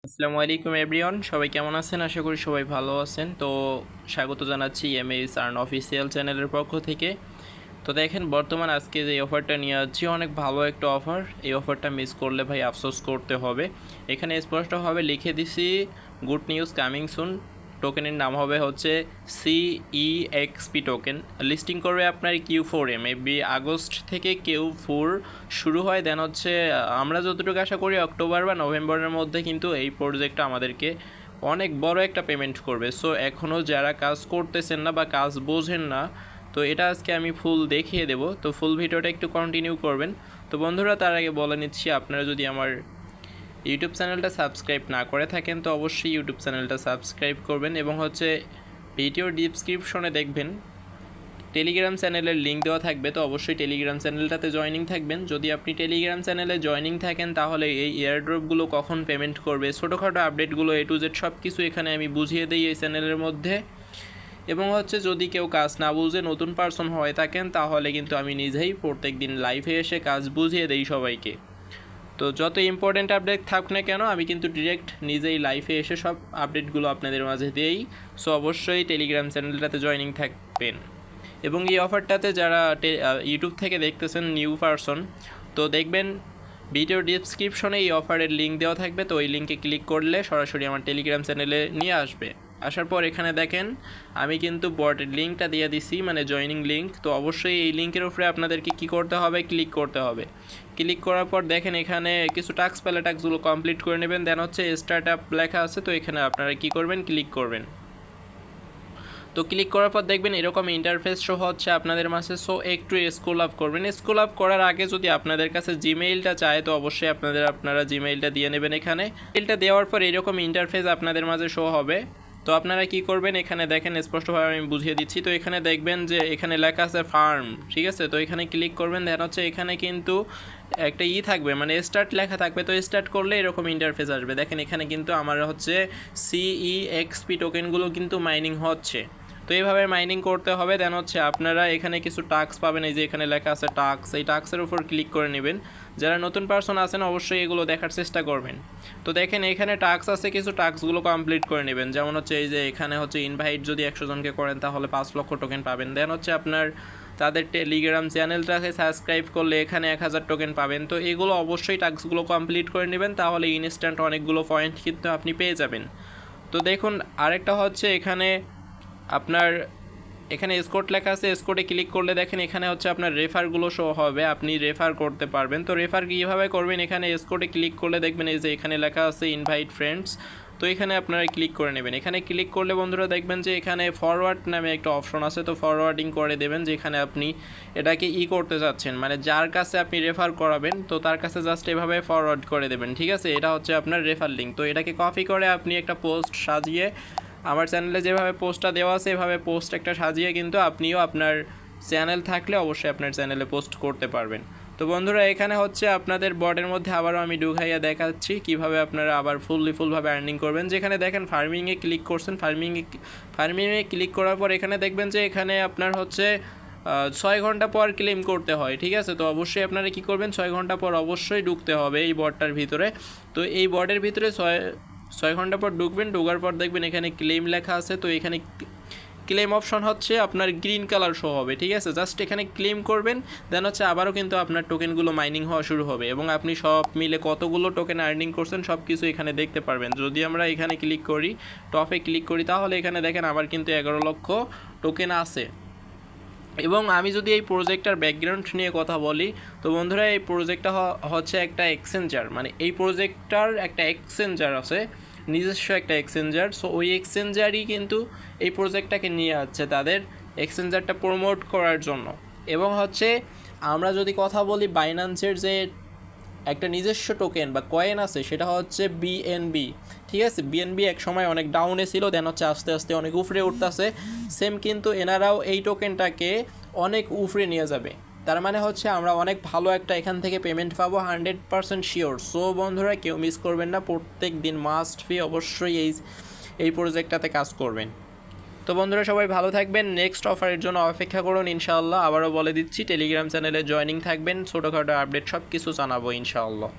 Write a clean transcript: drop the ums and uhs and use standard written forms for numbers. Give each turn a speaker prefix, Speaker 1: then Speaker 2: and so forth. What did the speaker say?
Speaker 1: আসসালামু আলাইকুম এভরিওয়ান, সবাই কেমন আছেন? আশা করি সবাই ভালো আছেন। তো স্বাগত জানাচ্ছি এমএস আর্ন অফিসিয়াল চ্যানেলের পক্ষ থেকে। তো দেখেন, বর্তমান আজকে যে অফারটা নিয়ে যাচ্ছি অনেক ভালো একটা অফার। এই অফারটা মিস করলে ভাই আফসোস করতে হবে। এখানে স্পষ্টভাবে লিখে দিছি, গুড নিউজ কামিং সুন। টোকেনের নাম হবে হচ্ছে CEXP টোকেন। লিস্টিং করবে আপনার Q4 মেবি আগস্ট থেকে Q4 শুরু হয়। দেন হচ্ছে আমরা যতটুকু আশা করি অক্টোবর বা নভেম্বরের মধ্যে কিন্তু এই প্রজেক্টটা আমাদেরকে অনেক বড় একটা পেমেন্ট করবে। সো এখনও যারা কাজ করতেছেন না বা কাজ বোঝেন না, তো এটা আজকে আমি ফুল দেখিয়ে দেব। তো ফুল ভিডিওটা একটু কন্টিনিউ করবেন। তো বন্ধুরা, তার আগে বলে নিচ্ছি, আপনারা যদি আমার ইউটিউব চ্যানেলটা সাবস্ক্রাইব না করে থাকেন তো অবশ্যই ইউটিউব চ্যানেলটা সাবস্ক্রাইব করবেন। এবং হচ্ছে ভিডিওর ডিসক্রিপশনে দেখবেন টেলিগ্রাম চ্যানেলের লিঙ্ক দেওয়া থাকবে, তো অবশ্যই টেলিগ্রাম চ্যানেলটাতে জয়েনিং থাকবেন। যদি আপনি টেলিগ্রাম চ্যানেলে জয়েনিং থাকেন তাহলে এই এয়ারড্রপগুলো কখন পেমেন্ট করবে, ছোটোখাটো আপডেটগুলো A to Z সব কিছু এখানে আমি বুঝিয়ে দিই এই চ্যানেলের মধ্যে। এবং হচ্ছে যদি কেউ কাজ না বুঝে নতুন পার্সন হয়ে থাকেন তাহলে কিন্তু আমি নিজেই প্রত্যেক দিন লাইভে এসে কাজ বুঝিয়ে দিই সবাইকে। তো যত ইম্পর্ট্যান্ট আপডেট থাক না কেন আমি কিন্তু ডিরেক্ট নিজেই লাইভে এসে সব আপডেটগুলো আপনাদের মাঝে দিই। সো অবশ্যই টেলিগ্রাম চ্যানেলটাতে জয়েনিং থাকবেন। এবং এই অফারটাতে যারা ইউটিউব থেকে দেখতেছেন নিউ পারসন, তো দেখবেন ভিডিও ডিসক্রিপশনে এই অফারের লিঙ্ক দেওয়া থাকবে। তো ওই লিঙ্কে ক্লিক করলে সরাসরি আমার টেলিগ্রাম চ্যানেলে নিয়ে আসবে। আসার পর এখানে দেখেন আমি কিন্তু বটের লিঙ্কটা দিয়ে দিছি, মানে জয়েনিং লিঙ্ক। তো অবশ্যই এই লিঙ্কের উপরে আপনাদেরকে কী করতে হবে, ক্লিক করতে হবে। ক্লিক করার পর দেখেন এখানে কিছু টাস্ক পেলে টাস্কগুলো কমপ্লিট করে নেবেন। দেন হচ্ছে স্টার্ট আপ লেখা আছে, তো এখানে আপনারা কী করবেন, ক্লিক করবেন। তো ক্লিক করার পর দেখবেন এরকম ইন্টারফেস শো হচ্ছে আপনাদের মাঝে। সো একটু স্ক্রল আপ করবেন। স্ক্রল আপ করার আগে যদি আপনাদের কাছে জিমেইলটা চায় তো অবশ্যই আপনারা জিমেইলটা দিয়ে নেবেন। এখানে মেইলটা দেওয়ার পর এরকম ইন্টারফেস আপনাদের মাঝে শো হবে। তো আপনারা কি করবেন, এখানে দেখেন স্পষ্টভাবে আমি বুঝিয়ে দিচ্ছি। তো এখানে দেখবেন যে এখানে লেখা আছে ফার্ম, ঠিক আছে। তো এখানে ক্লিক করবেন। দেন হচ্ছে এখানে কিন্তু একটা থাকবে, মানে স্টার্ট লেখা থাকবে। তো স্টার্ট করলে এরকম ইন্টারফেস আসবে। দেখেন এখানে কিন্তু আমার হচ্ছে CEXP টোকেনগুলো কিন্তু মাইনিং হচ্ছে। তো এইভাবে মাইনিং করতে হবে। দেন হচ্ছে আপনারা এখানে কিছু টাস্ক পাবেন, এই যে এখানে লেখা আছে টাস্ক, এই টাস্কের উপর ক্লিক করে নেবেন। যারা নতুন পার্সন আছেন অবশ্যই এগুলো দেখার চেষ্টা করবেন। তো দেখেন এখানে টাস্ক আছে, কিছু টাস্কগুলো কমপ্লিট করে নেবেন। যেমন হচ্ছে এই যে এখানে হচ্ছে ইনভাইট যদি 100 জনকে করেন তাহলে 5 লক্ষ টোকেন পাবেন। দেন হচ্ছে আপনার তাদের টেলিগ্রাম চ্যানেলটাকে সাবস্ক্রাইব করলে এখানে 1000 টোকেন পাবেন। তো এগুলো অবশ্যই টাস্কগুলো কমপ্লিট করে নেবেন, তাহলে ইনস্ট্যান্ট অনেকগুলো পয়েন্ট কিন্তু আপনি পেয়ে যাবেন। তো দেখুন আরেকটা হচ্ছে এখানে আপনার এখানে স্কোর লেখা আছে, স্কোরে ক্লিক করলে দেখেন এখানে হচ্ছে আপনার রেফারগুলো শো হবে, আপনি রেফার করতে পারবেন। তো রেফার কীভাবে করবেন, এখানে স্কোরে ক্লিক করলে দেখবেন এই যে এখানে লেখা আছে ইনভাইট ফ্রেন্ডস। তো এখানে আপনারা ক্লিক করে নেবেন। এখানে ক্লিক করলে বন্ধুরা দেখবেন যে এখানে ফরওয়ার্ড নামে একটা অপশন আছে। তো ফরওয়ার্ডিং করে দেবেন, যেখানে আপনি এটাকে করতে চাচ্ছেন, মানে যার কাছে আপনি রেফার করাবেন তো তার কাছে জাস্ট এভাবে ফরওয়ার্ড করে দেবেন, ঠিক আছে। এটা হচ্ছে আপনার রেফার লিঙ্ক। তো এটাকে কপি করে আপনি একটা পোস্ট সাজিয়ে আমার চ্যানেলে যেভাবে পোস্টটা দেওয়া আছে এভাবে পোস্ট একটা সাজিয়ে কিন্তু আপনিও আপনার চ্যানেল থাকলে অবশ্যই আপনার চ্যানেলে পোস্ট করতে পারবেন। তো বন্ধুরা এখানে হচ্ছে আপনাদের বটের মধ্যে আবারও আমি ঢুকাইয়া দেখাচ্ছি কিভাবে আপনারা আবার ফুলভাবে আর্নিং করবেন। যেখানে দেখেন ফার্মিংয়ে ক্লিক করছেন, ফার্মিংয়ে ক্লিক করার পর এখানে দেখবেন যে এখানে আপনার হচ্ছে 6 ঘন্টা পর ক্লেম করতে হয়, ঠিক আছে। তো অবশ্যই আপনারা কী করবেন, 6 ঘন্টা পর অবশ্যই ঢুকতে হবে এই বটটার ভিতরে। তো এই বটের ভিতরে 6 ঘন্টা পর ঢুকবেন। ঢোকার পর দেখবেন এখানে ক্লেম লেখা আছে। তো এখানে ক্লেম অপশন হচ্ছে আপনার গ্রিন কালার শো হবে, ঠিক আছে। জাস্ট এখানে ক্লেম করবেন। দেন হচ্ছে আবারও কিন্তু আপনার টোকেনগুলো মাইনিং হওয়া শুরু হবে এবং আপনি সব মিলে কতগুলো টোকেন আর্নিং করছেন সব কিছু এখানে দেখতে পারবেন। যদি আমরা এখানে ক্লিক করি, টপে ক্লিক করি, তাহলে এখানে দেখেন আবার কিন্তু 11 লক্ষ টোকেন আছে। এবং আমি যদি এই প্রজেক্টটার ব্যাকগ্রাউন্ড নিয়ে কথা বলি, তো বন্ধুরা এই প্রজেক্টটা হচ্ছে একটা এক্সচেঞ্জার, মানে এই প্রজেক্টটার একটা এক্সচেঞ্জার আছে, নিজস্ব একটা এক্সচেঞ্জার। সো ওই এক্সচেঞ্জারই কিন্তু এই প্রজেক্টটাকে নিয়ে আসছে তাদের এক্সচেঞ্জারটা প্রমোট করার জন্য। এবং হচ্ছে আমরা যদি কথা বলি বাইন্যান্সের যে একটা নিজস্ব টোকেন বা কয়েন আছে সেটা হচ্ছে BNB, ঠিক আছে। BNB এক সময় অনেক ডাউনে ছিল, দেন হচ্ছে আস্তে আস্তে অনেক উপরে উঠতেছে। সেম কিন্তু এনারাও এই টোকেনটাকে অনেক উপরে নিয়ে যাবে। তার মানে হচ্ছে আমরা অনেক ভালো একটা এখান থেকে পেমেন্ট পাবো 100% শিওর। সো বন্ধুরা কেউ মিস করবেন না, প্রত্যেক দিন মাস্ট বি অবশ্যই এই প্রজেক্টটাতে কাজ করবেন। তো বন্ধুরা সবাই ভালো থাকবেন, নেক্সট অফারের জন্য অপেক্ষা করুন ইনশাআল্লাহ। আবারও বলে দিচ্ছি টেলিগ্রাম চ্যানেলে জয়েনিং থাকবেন, ছোটোখাটো আপডেট সব কিছু জানাবো ইনশাআল্লাহ।